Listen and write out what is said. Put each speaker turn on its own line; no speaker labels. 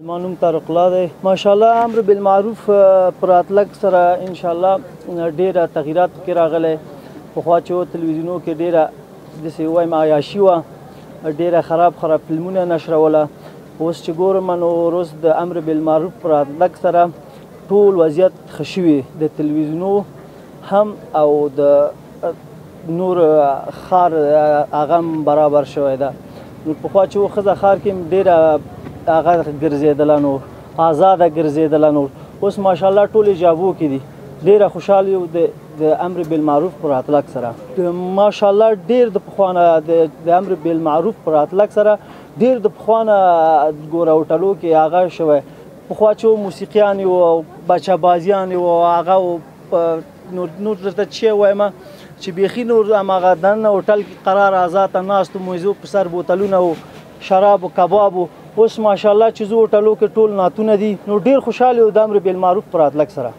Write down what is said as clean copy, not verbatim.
مانوم طارق الله دی. ماشاءالله امر بالمعروف پر راتلک سره ان شاء الله ډیره تغیرات کې راغلی. پخوا چې تلویزیونو کې ډیره داسې وایم عیاشي وه، ډیره خراب فلمونه نشروله. اوس چې ګورم نو اوس د امر بالمعروف پر راتلک سره ټول وضعیت ښه شوي، د تلویزیونو هم او د نور ښار هغه هم برابر شوی ده. نو پخوا چې ښځه ښار کې ډیره هغه ګرځېدله، نو آزاده ګرځېدله. نو اوس ماشاءالله ټول ایجابو کې دي، ډیره خوشحال یو د امر بالمعروف پر راتلک سره. ماشاءالله ډیر د پخوانه د امر بالمعروف پر راتلک سره ډیر د پخوانه ګوره هوټلو کې هغه شوی. پخوا چې موسیقیان یو او بچه بازیان یو هغه نور درته چې وایم چې بیخي نور هماغه دننه هوټل کې قرار آزاده ناست و، موزو په سر بوتلونه و، شراب و کباب و. اوس ماشاءالله چې زه هوټلو کې ټول نعتونه دي، نو ډیر خوشحال یو د امر بالمعروف پر راتلک سره.